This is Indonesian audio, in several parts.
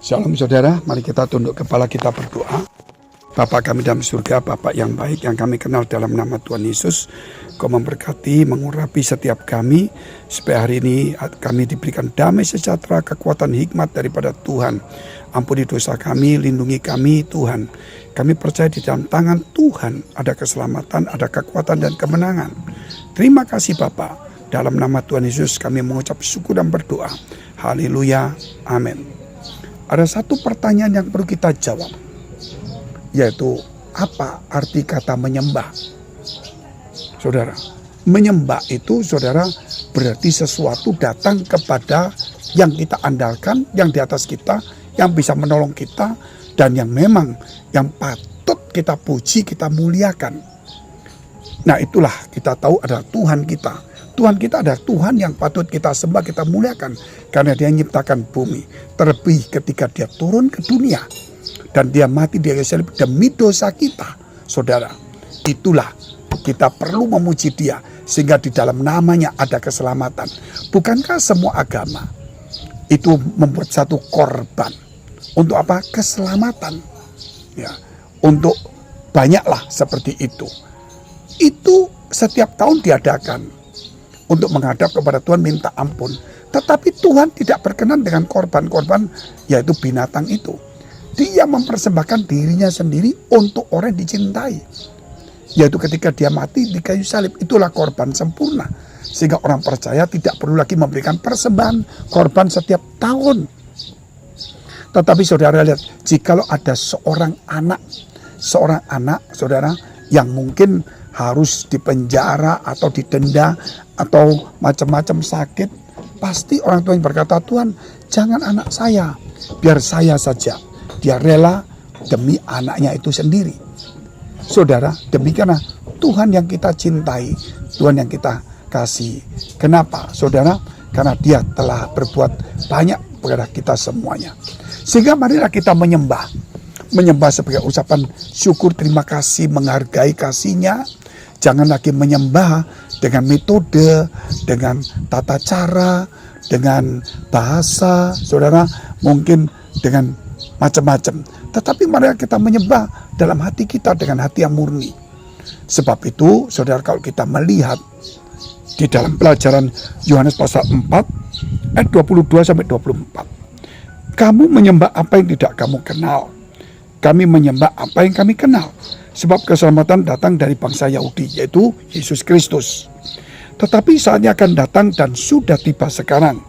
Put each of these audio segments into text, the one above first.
Shalom saudara, mari kita tunduk kepala kita berdoa. Bapa kami dalam surga, Bapa yang baik yang kami kenal dalam nama Tuhan Yesus, Kau memberkati, mengurapi setiap kami, supaya hari ini kami diberikan damai sejahtera, kekuatan hikmat daripada Tuhan. Ampuni dosa kami, lindungi kami Tuhan. Kami percaya di dalam tangan Tuhan ada keselamatan, ada kekuatan dan kemenangan. Terima kasih Bapa. Dalam nama Tuhan Yesus kami mengucap syukur dan berdoa. Haleluya, amin. Ada satu pertanyaan yang perlu kita jawab, yaitu apa arti kata menyembah? Saudara, menyembah itu saudara berarti sesuatu datang kepada yang kita andalkan, yang di atas kita, yang bisa menolong kita, dan yang memang yang patut kita puji, kita muliakan. Nah itulah kita tahu adalah Tuhan kita. Tuhan kita adalah Tuhan yang patut kita sembah, kita muliakan. Karena Dia menciptakan bumi. Terlebih ketika Dia turun ke dunia. Dan Dia mati di kayu salib demi dosa kita. Saudara, itulah kita perlu memuji Dia. Sehingga di dalam namanya ada keselamatan. Bukankah semua agama itu membuat satu korban? Untuk apa? Keselamatan. Ya, untuk banyaklah seperti itu. Itu setiap tahun diadakan. Untuk menghadap kepada Tuhan minta ampun. Tetapi Tuhan tidak berkenan dengan korban-korban, yaitu binatang itu. Dia mempersembahkan dirinya sendiri untuk orang yang dicintai. Yaitu ketika Dia mati di kayu salib, itulah korban sempurna. Sehingga orang percaya tidak perlu lagi memberikan persembahan korban setiap tahun. Tetapi saudara lihat, jikalau ada seorang anak saudara yang mungkin harus dipenjara atau didenda atau macam-macam sakit, pasti orang tua yang berkata, Tuhan jangan anak saya, biar saya saja. Dia rela demi anaknya itu sendiri. Saudara, demikianlah Tuhan yang kita cintai, Tuhan yang kita kasih. Kenapa saudara? Karena Dia telah berbuat banyak kepada kita semuanya. Sehingga marilah kita menyembah sebagai ucapan syukur, terima kasih, menghargai kasih-Nya. Jangan lagi menyembah dengan metode, dengan tata cara, dengan bahasa, saudara, mungkin dengan macam-macam. Tetapi mari kita menyembah dalam hati kita dengan hati yang murni. Sebab itu, saudara, kalau kita melihat di dalam pelajaran Yohanes pasal 4 ayat 22-24. Kamu menyembah apa yang tidak kamu kenal. Kami menyembah apa yang kami kenal. Sebab keselamatan datang dari bangsa Yahudi, yaitu Yesus Kristus. Tetapi saatnya akan datang dan sudah tiba sekarang,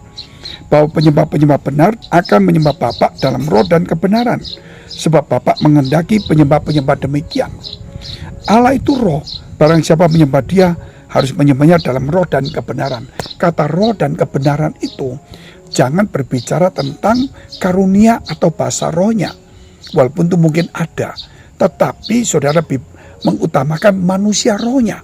bahwa penyembah-penyembah benar akan menyembah Bapa dalam roh dan kebenaran. Sebab Bapa menghendaki penyembah-penyembah demikian. Allah itu roh, barang siapa menyembah Dia harus menyembahnya dalam roh dan kebenaran. Kata roh dan kebenaran itu jangan berbicara tentang karunia atau bahasa rohnya, walaupun itu mungkin ada. Tetapi saudara mengutamakan manusia rohnya.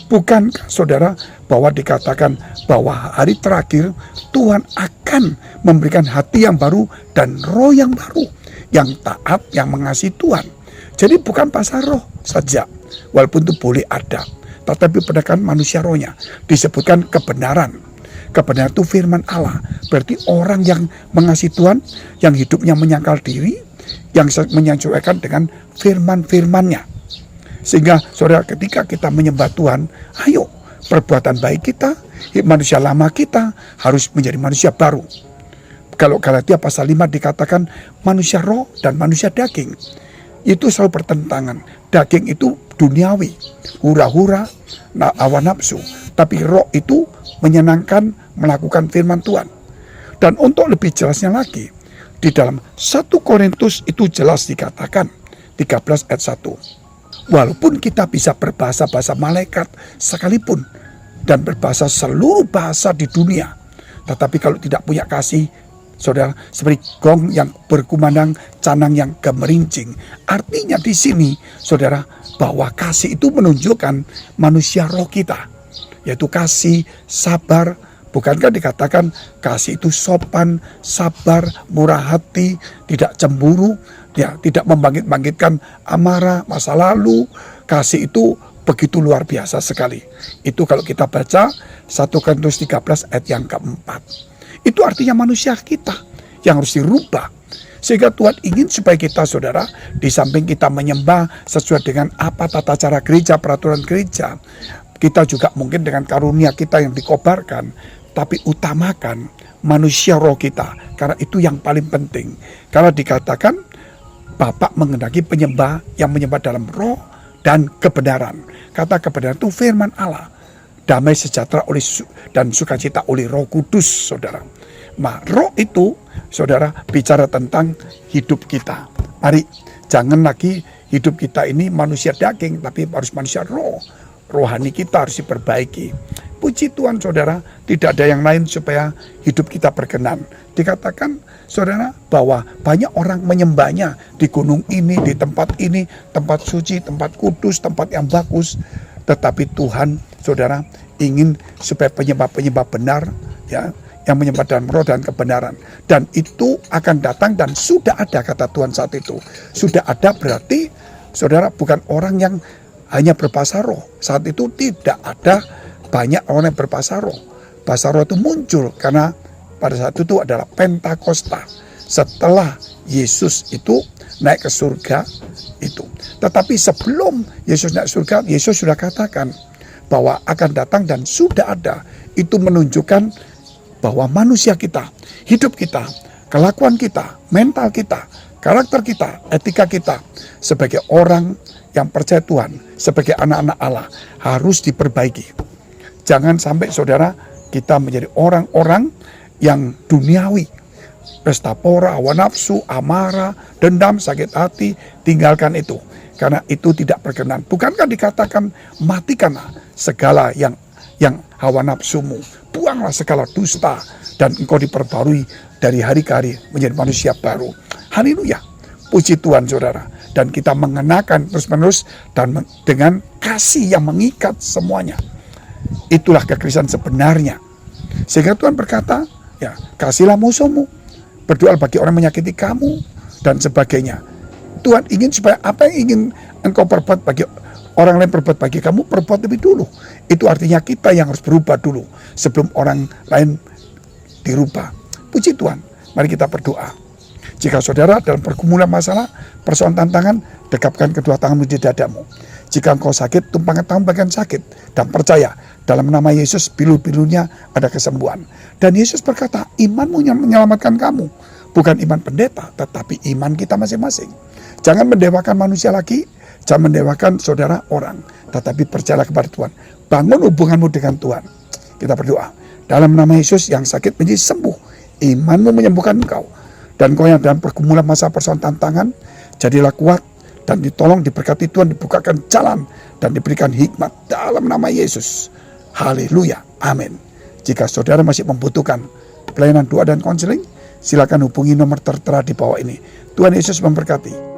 Bukankah saudara bahwa dikatakan bahwa hari terakhir Tuhan akan memberikan hati yang baru dan roh yang baru, yang taat, yang mengasihi Tuhan. Jadi bukan bahasa roh saja, walaupun itu boleh ada, tetapi penekan manusia rohnya. Disebutkan kebenaran. Kebenaran itu firman Allah. Berarti orang yang mengasihi Tuhan, yang hidupnya menyangkal diri, yang menyesuaikan dengan firman-firman-Nya. Sehingga saudara, ketika kita menyembah Tuhan, ayo perbuatan baik kita, manusia lama kita harus menjadi manusia baru. Kalau Galatia pasal 5 dikatakan manusia roh dan manusia daging, itu selalu bertentangan. Daging itu duniawi, hura-hura, hawa nafsu. Tapi roh itu menyenangkan melakukan firman Tuhan. Dan untuk lebih jelasnya lagi, di dalam 1 Korintus itu jelas dikatakan 13 ayat 1. Walaupun kita bisa berbahasa-bahasa malaikat sekalipun dan berbahasa seluruh bahasa di dunia, tetapi kalau tidak punya kasih, saudara, seperti gong yang berkumandang, canang yang gemerincing. Artinya di sini, saudara, bahwa kasih itu menunjukkan manusia roh kita, yaitu kasih, sabar. Bukankah dikatakan kasih itu sopan, sabar, murah hati, tidak cemburu, ya, tidak membangkit-bangkitkan amarah, masa lalu. Kasih itu begitu luar biasa sekali. Itu kalau kita baca 1 Korintus 13 ayat yang keempat. Itu artinya manusia kita yang harus dirubah. Sehingga Tuhan ingin supaya kita, saudara, di samping kita menyembah sesuai dengan apa tata cara gereja, peraturan gereja, kita juga mungkin dengan karunia kita yang dikobarkan, tapi utamakan manusia roh kita, karena itu yang paling penting. Karena dikatakan Bapa mengendaki penyembah yang menyembah dalam roh dan kebenaran. Kata kebenaran itu firman Allah. Damai sejahtera dan sukacita oleh Roh Kudus, saudara. Nah, roh itu, saudara, bicara tentang hidup kita. Mari, jangan lagi hidup kita ini manusia daging, tapi harus manusia roh. Rohani kita harus diperbaiki. Puji Tuhan, saudara, tidak ada yang lain supaya hidup kita berkenan. Dikatakan, saudara, bahwa banyak orang menyembahnya di gunung ini, di tempat ini, tempat suci, tempat kudus, tempat yang bagus. Tetapi Tuhan, saudara, ingin supaya penyembah-penyembah benar, ya, yang menyembah dalam roh dan kebenaran. Dan itu akan datang dan sudah ada, kata Tuhan saat itu. Sudah ada berarti, saudara, bukan orang yang hanya berbahasa roh. Saat itu tidak ada banyak orang yang berbahasa roh. Bahasa roh itu muncul karena pada saat itu adalah Pentakosta. Setelah Yesus itu naik ke surga itu. Tetapi sebelum Yesus naik surga, Yesus sudah katakan bahwa akan datang dan sudah ada. Itu menunjukkan bahwa manusia kita, hidup kita, kelakuan kita, mental kita, karakter kita, etika kita sebagai orang yang percaya Tuhan, sebagai anak-anak Allah harus diperbaiki. Jangan sampai, saudara, kita menjadi orang-orang yang duniawi. Pesta pora, hawa nafsu, amarah, dendam, sakit hati, tinggalkan itu. Karena itu tidak berkenan. Bukankah dikatakan matikanlah segala yang hawa nafsumu. Buanglah segala dusta dan engkau diperbarui dari hari ke hari menjadi manusia baru. Haleluya. Puji Tuhan, saudara. Dan kita mengenakan terus-menerus dan dengan kasih yang mengikat semuanya. Itulah kekristenan sebenarnya. Sehingga Tuhan berkata, ya, kasihlah musuhmu, berdoa bagi orang menyakiti kamu, dan sebagainya. Tuhan ingin supaya apa yang ingin engkau perbuat bagi orang lain perbuat bagi kamu, perbuat lebih dulu. Itu artinya kita yang harus berubah dulu sebelum orang lain dirubah. Puji Tuhan. Mari kita berdoa. Jika saudara dalam pergumulan masalah, persoalan tantangan, dekapkan kedua tanganmu di dadamu. Jika engkau sakit, tumpangkan tangan bagian sakit. Dan percaya, dalam nama Yesus, pilu-pilunya ada kesembuhan. Dan Yesus berkata, imanmu yang menyelamatkan kamu. Bukan iman pendeta, tetapi iman kita masing-masing. Jangan mendewakan manusia lagi, jangan mendewakan saudara orang. Tetapi percayalah kepada Tuhan. Bangun hubunganmu dengan Tuhan. Kita berdoa. Dalam nama Yesus, yang sakit menjadi sembuh. Imanmu menyembuhkan engkau. Dan kau yang dalam pergumulan masa persoalan tantangan, jadilah kuat dan ditolong, diberkati Tuhan, dibukakan jalan dan diberikan hikmat dalam nama Yesus. Haleluya. Amin. Jika saudara masih membutuhkan pelayanan doa dan konseling, silakan hubungi nomor tertera di bawah ini. Tuhan Yesus memberkati.